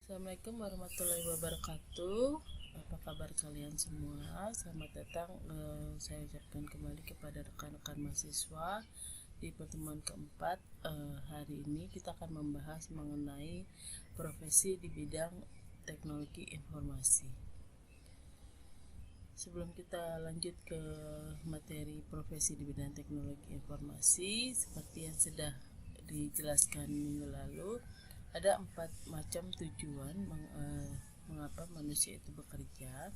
Assalamualaikum warahmatullahi wabarakatuh. Apa kabar kalian semua? Selamat datang. Saya ucapkan kembali kepada rekan-rekan mahasiswa di pertemuan keempat. Hari ini kita akan membahas mengenai profesi di bidang teknologi informasi. Sebelum kita lanjut ke materi profesi di bidang teknologi informasi, seperti yang sudah dijelaskan minggu lalu, ada 4 macam tujuan mengapa manusia itu bekerja.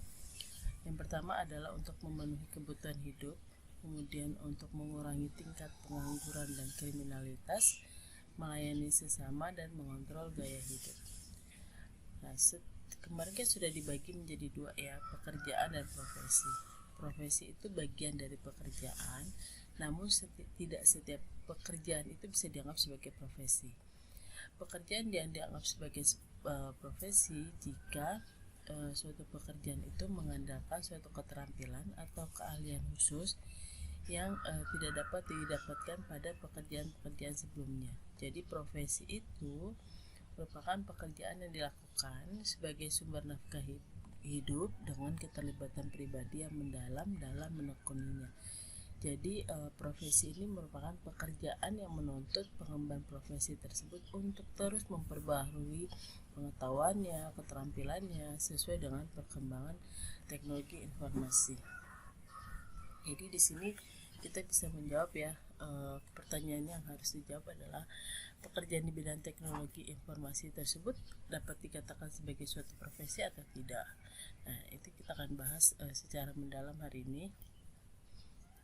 Yang pertama adalah untuk memenuhi kebutuhan hidup, kemudian untuk mengurangi tingkat pengangguran dan kriminalitas, melayani sesama, dan mengontrol gaya hidup. Nah, kemarin kan sudah dibagi menjadi dua ya, pekerjaan dan profesi. Profesi itu bagian dari pekerjaan, namun tidak setiap pekerjaan itu bisa dianggap sebagai profesi. Pekerjaan yang dianggap sebagai profesi jika suatu pekerjaan itu mengandalkan suatu keterampilan atau keahlian khusus yang tidak dapat didapatkan pada pekerjaan-pekerjaan sebelumnya. Jadi profesi itu merupakan pekerjaan yang dilakukan sebagai sumber nafkah hidup dengan keterlibatan pribadi yang mendalam dalam menekuninya. Jadi profesi ini merupakan pekerjaan yang menuntut pengemban profesi tersebut untuk terus memperbaharui pengetahuannya, keterampilannya sesuai dengan perkembangan teknologi informasi. Jadi di sini kita bisa menjawab ya, pertanyaan yang harus dijawab adalah pekerjaan di bidang teknologi informasi tersebut dapat dikatakan sebagai suatu profesi atau tidak. Nah, itu kita akan bahas secara mendalam hari ini.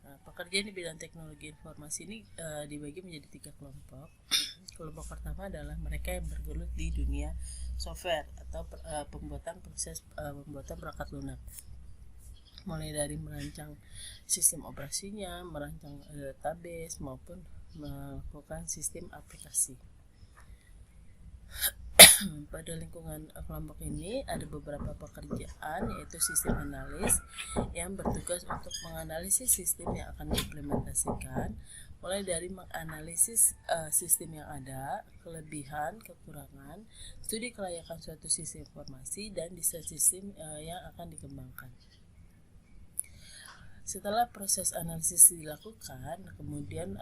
Pekerjaan di bidang teknologi informasi ini dibagi menjadi 3 kelompok. Kelompok pertama adalah mereka yang bergelut di dunia software atau pembuatan perangkat lunak, mulai dari merancang sistem operasinya, merancang database maupun melakukan sistem aplikasi. Pada lingkungan kelompok ini ada beberapa pekerjaan, yaitu sistem analis yang bertugas untuk menganalisis sistem yang akan diimplementasikan, mulai dari menganalisis sistem yang ada, kelebihan, kekurangan, studi kelayakan suatu sistem informasi, dan desain sistem yang akan dikembangkan. Setelah proses analisis dilakukan, kemudian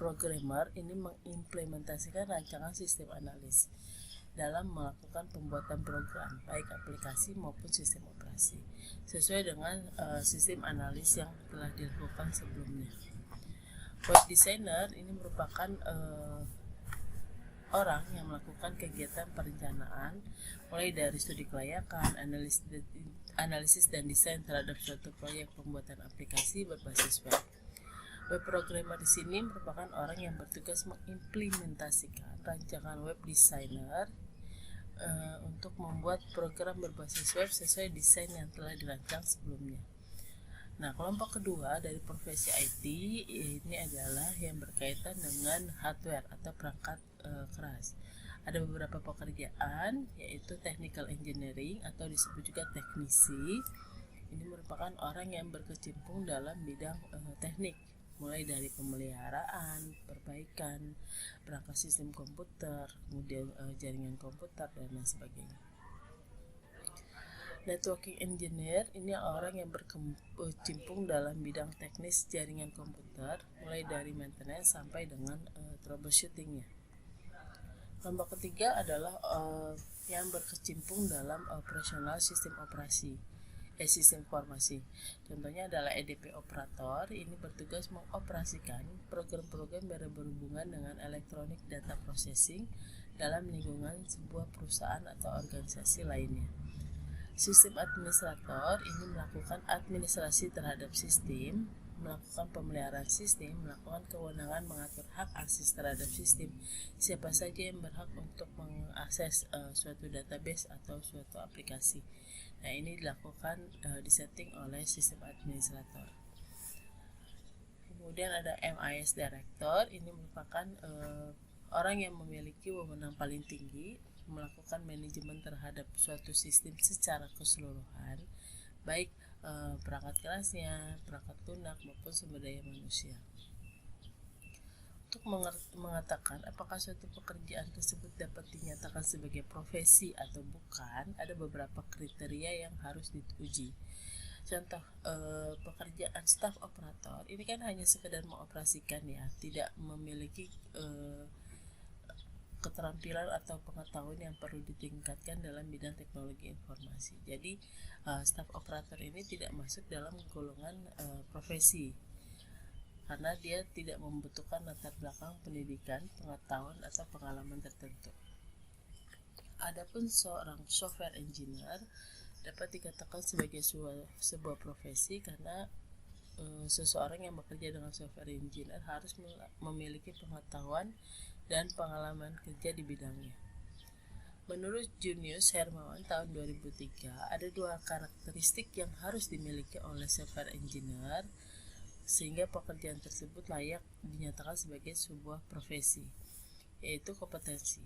programmer ini mengimplementasikan rancangan sistem analis dalam melakukan pembuatan program, baik aplikasi maupun sistem operasi, sesuai dengan sistem analis yang telah dilakukan sebelumnya. Web designer ini merupakan orang yang melakukan kegiatan perencanaan, mulai dari studi kelayakan, analisis dan desain terhadap suatu proyek pembuatan aplikasi berbasis web. Web programmer di sini merupakan orang yang bertugas mengimplementasikan rancangan web designer untuk membuat program berbasis web sesuai desain yang telah dirancang sebelumnya. Nah, kelompok kedua dari profesi IT ini adalah yang berkaitan dengan hardware atau perangkat keras. Ada beberapa pekerjaan, yaitu technical engineering atau disebut juga teknisi. Ini merupakan orang yang berkecimpung dalam bidang teknik, mulai dari pemeliharaan, perbaikan perangkat sistem komputer, kemudian jaringan komputer, dan lain sebagainya. Networking engineer ini orang yang berkecimpung dalam bidang teknis jaringan komputer, mulai dari maintenance sampai dengan troubleshootingnya. Kelompok ketiga adalah yang berkecimpung dalam operasional sistem operasi, sistem informasi. Contohnya adalah EDP operator, ini bertugas mengoperasikan program-program yang berhubungan dengan electronic data processing dalam lingkungan sebuah perusahaan atau organisasi lainnya. Sistem administrator ini melakukan administrasi terhadap sistem, melakukan pemeliharaan sistem, melakukan kewenangan mengatur hak akses terhadap sistem, siapa saja yang berhak untuk mengakses suatu database atau suatu aplikasi. Nah, ini dilakukan disetting oleh sistem administrator. Kemudian ada MIS Director, ini merupakan orang yang memiliki wewenang paling tinggi melakukan manajemen terhadap suatu sistem secara keseluruhan, baik perangkat kerasnya, perangkat lunak maupun sumber daya manusia. Untuk mengatakan apakah suatu pekerjaan tersebut dapat dinyatakan sebagai profesi atau bukan, ada beberapa kriteria yang harus diuji. Contoh pekerjaan staf operator ini kan hanya sekedar mengoperasikan ya, tidak memiliki keterampilan atau pengetahuan yang perlu ditingkatkan dalam bidang teknologi informasi. Jadi staf operator ini tidak masuk dalam golongan profesi karena dia tidak membutuhkan latar belakang pendidikan, pengetahuan atau pengalaman tertentu. Adapun seorang software engineer dapat dikatakan sebagai sebuah profesi karena seseorang yang bekerja dengan software engineer harus memiliki pengetahuan dan pengalaman kerja di bidangnya. Menurut Junius Hermawan tahun 2003, ada 2 karakteristik yang harus dimiliki oleh software engineer sehingga pekerjaan tersebut layak dinyatakan sebagai sebuah profesi, yaitu kompetensi.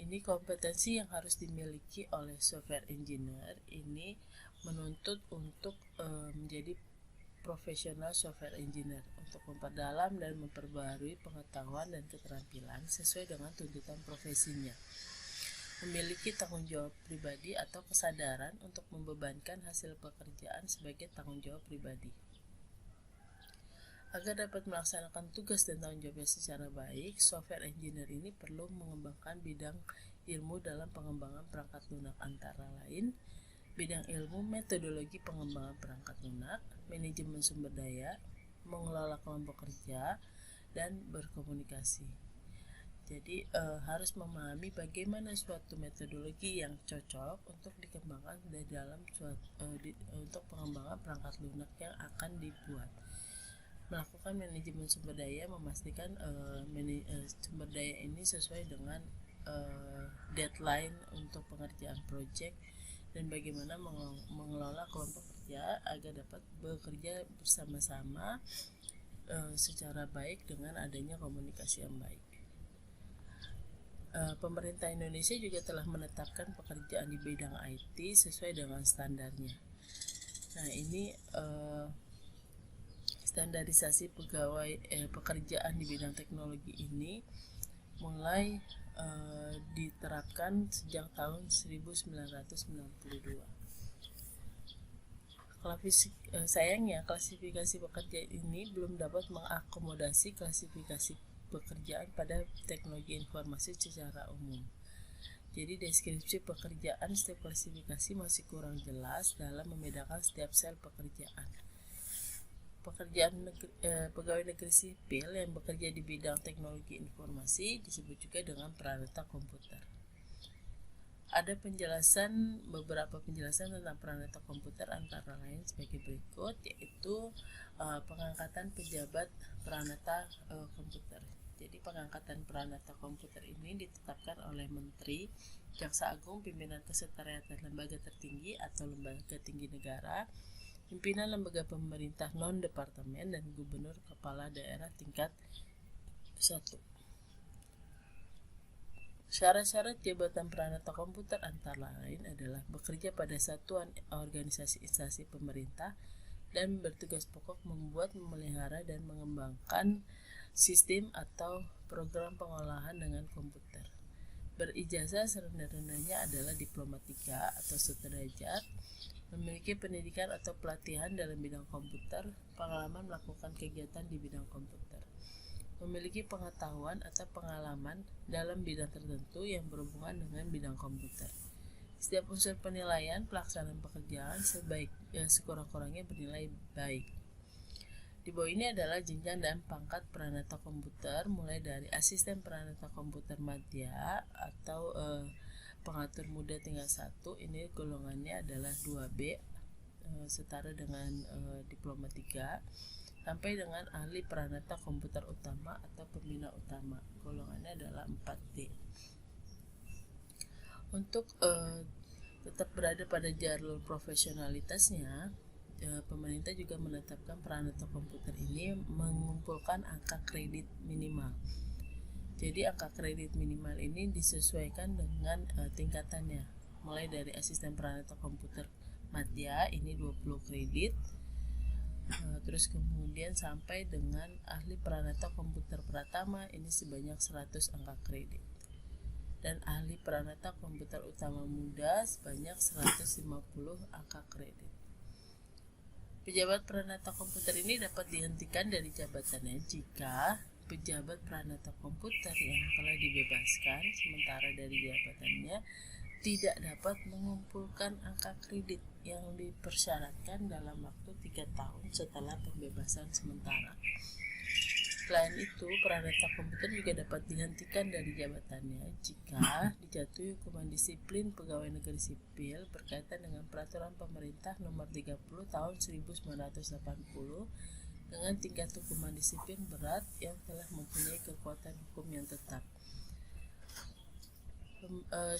Ini kompetensi yang harus dimiliki oleh software engineer ini menuntut untuk menjadi profesional software engineer untuk memperdalam dan memperbarui pengetahuan dan keterampilan sesuai dengan tuntutan profesinya. Memiliki tanggung jawab pribadi atau kesadaran untuk membebankan hasil pekerjaan sebagai tanggung jawab pribadi. Agar dapat melaksanakan tugas dan tanggung jawabnya secara baik, software engineer ini perlu mengembangkan bidang ilmu dalam pengembangan perangkat lunak antara lain bidang ilmu metodologi pengembangan perangkat lunak, manajemen sumber daya, mengelola kelompok kerja, dan berkomunikasi. Jadi harus memahami bagaimana suatu metodologi yang cocok untuk dikembangkan dari dalam untuk pengembangan perangkat lunak yang akan dibuat. Melakukan manajemen sumber daya, memastikan sumber daya ini sesuai dengan deadline untuk pengerjaan proyek, dan bagaimana mengelola kelompok kerja agar dapat bekerja bersama-sama secara baik dengan adanya komunikasi yang baik. Pemerintah Indonesia juga telah menetapkan pekerjaan di bidang IT sesuai dengan standarnya. Nah, ini standarisasi pekerjaan di bidang teknologi ini mulai diterapkan sejak tahun 1992. Sayangnya klasifikasi pekerjaan ini belum dapat mengakomodasi klasifikasi pekerjaan pada teknologi informasi secara umum. Jadi deskripsi pekerjaan setiap klasifikasi masih kurang jelas dalam membedakan setiap sel pekerjaan. Pegawai negeri sipil yang bekerja di bidang teknologi informasi disebut juga dengan peranata komputer. Ada beberapa penjelasan tentang peranata komputer antara lain sebagai berikut, yaitu pengangkatan pejabat peranata komputer. Jadi pengangkatan peranata komputer ini ditetapkan oleh Menteri, Jaksa Agung, Pimpinan Kesetariatan Lembaga Tertinggi atau Lembaga Tinggi Negara, Pimpinan Lembaga Pemerintah Non-Departemen, dan Gubernur Kepala Daerah tingkat 1. Syarat-syarat jabatan peranata komputer antara lain adalah bekerja pada satuan organisasi instansi pemerintah dan bertugas pokok membuat, memelihara, dan mengembangkan sistem atau program pengolahan dengan komputer. Berijazah serendah-rendahnya adalah Diploma 3 atau sederajat, memiliki pendidikan atau pelatihan dalam bidang komputer, pengalaman melakukan kegiatan di bidang komputer, memiliki pengetahuan atau pengalaman dalam bidang tertentu yang berhubungan dengan bidang komputer. Setiap unsur penilaian pelaksanaan pekerjaan sekurang-kurangnya bernilai baik. Di bawah ini adalah jenjang dan pangkat peranata komputer, mulai dari asisten peranata komputer madya atau pengatur muda tingkat 1, ini golongannya adalah 2B, setara dengan Diploma 3, sampai dengan ahli peranata komputer utama atau pembina utama, golongannya adalah 4D. Untuk tetap berada pada jalur profesionalitasnya, pemerintah juga menetapkan peranata komputer ini mengumpulkan angka kredit minimal. Jadi angka kredit minimal ini disesuaikan dengan tingkatannya, mulai dari asisten peranata komputer madya ini 20 kredit, Terus kemudian sampai dengan ahli peranata komputer pratama ini sebanyak 100 angka kredit. Dan ahli peranata komputer utama muda sebanyak 150 angka kredit. Pejabat peranata komputer ini dapat dihentikan dari jabatannya jika pejabat peranata komputer yang telah dibebaskan sementara dari jabatannya tidak dapat mengumpulkan angka kredit yang dipersyaratkan dalam waktu 3 tahun setelah pembebasan sementara. Selain itu, peranata komputer juga dapat dihentikan dari jabatannya jika dijatuhi hukuman disiplin pegawai negeri sipil berkaitan dengan peraturan pemerintah nomor 30 tahun 1980 dengan tingkat hukuman disiplin berat yang telah mempunyai kekuatan hukum yang tetap.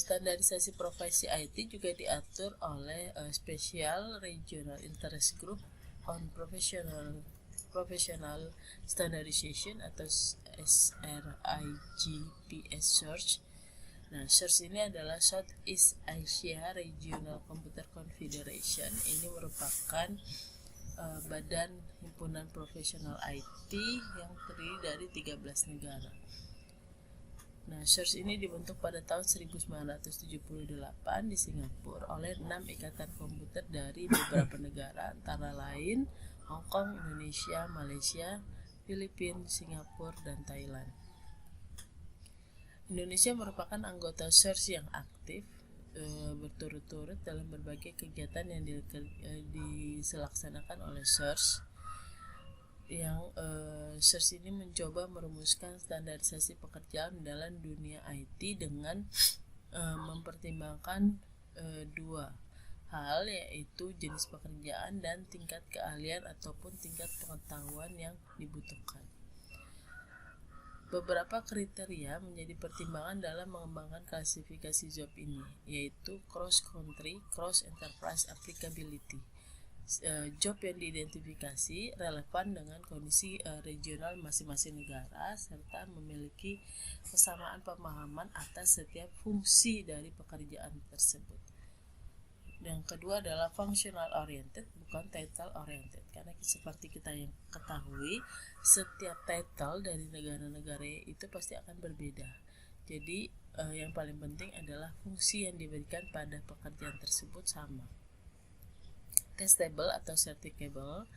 Standarisasi profesi IT juga diatur oleh Special Regional Interest Group on Professional Standardization atau SRIGPS Search. Nah, Search ini adalah Southeast Asia Regional Computer Confederation. Ini merupakan badan himpunan profesional IT yang terdiri dari 13 negara. Nah, Search ini dibentuk pada tahun 1978 di Singapura oleh 6 ikatan komputer dari beberapa negara, antara lain Hong Kong, Indonesia, Malaysia, Filipina, Singapura, dan Thailand. Indonesia merupakan anggota Search yang aktif berturut-turut dalam berbagai kegiatan yang dilaksanakan oleh Search. Yang Search ini mencoba merumuskan standarisasi pekerjaan dalam dunia IT dengan mempertimbangkan dua hal, yaitu jenis pekerjaan dan tingkat keahlian ataupun tingkat pengetahuan yang dibutuhkan. Beberapa kriteria menjadi pertimbangan dalam mengembangkan klasifikasi job ini, yaitu cross country, cross enterprise applicability. Job yang diidentifikasi relevan dengan kondisi regional masing-masing negara serta memiliki kesamaan pemahaman atas setiap fungsi dari pekerjaan tersebut. Yang kedua adalah functional oriented, bukan title oriented, karena seperti kita yang ketahui setiap title dari negara-negara itu pasti akan berbeda. Jadi yang paling penting adalah fungsi yang diberikan pada pekerjaan tersebut sama. Testable atau certificable,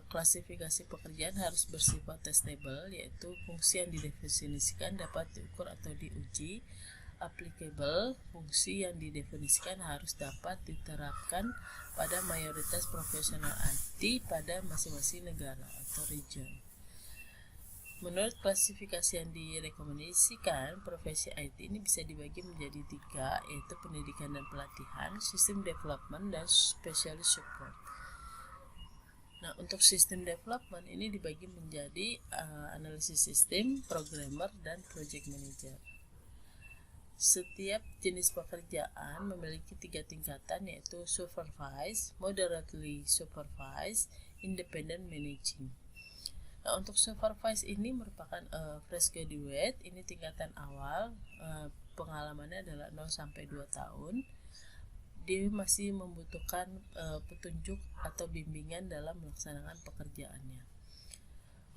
klasifikasi pekerjaan harus bersifat testable, yaitu fungsi yang didefinisikan dapat diukur atau diuji. Applicable, fungsi yang didefinisikan harus dapat diterapkan pada mayoritas profesional IT pada masing-masing negara atau region. Menurut klasifikasi yang direkomendasikan, profesi IT ini bisa dibagi menjadi 3, yaitu pendidikan dan pelatihan, system development, dan specialist support. Nah, untuk system development ini dibagi menjadi analisis sistem, programmer, dan project manager. Setiap jenis pekerjaan memiliki 3 tingkatan, yaitu supervise, moderately supervise, independent managing. Nah, untuk supervise ini merupakan fresh graduate, ini tingkatan awal, pengalamannya adalah 0-2 tahun. Dia masih membutuhkan petunjuk atau bimbingan dalam melaksanakan pekerjaannya.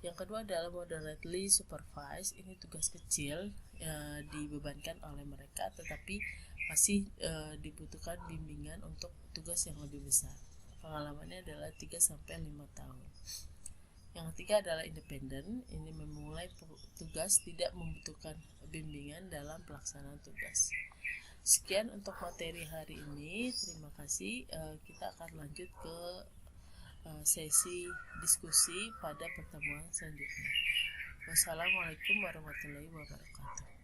Yang kedua adalah moderately supervise, ini tugas kecil dibebankan oleh mereka, tetapi masih dibutuhkan bimbingan untuk tugas yang lebih besar. Pengalamannya adalah 3-5 tahun. Yang ketiga adalah independen, ini memulai tugas tidak membutuhkan bimbingan dalam pelaksanaan tugas. Sekian untuk materi hari ini, terima kasih. Kita akan lanjut ke sesi diskusi pada pertemuan selanjutnya. Wassalamualaikum warahmatullahi wabarakatuh.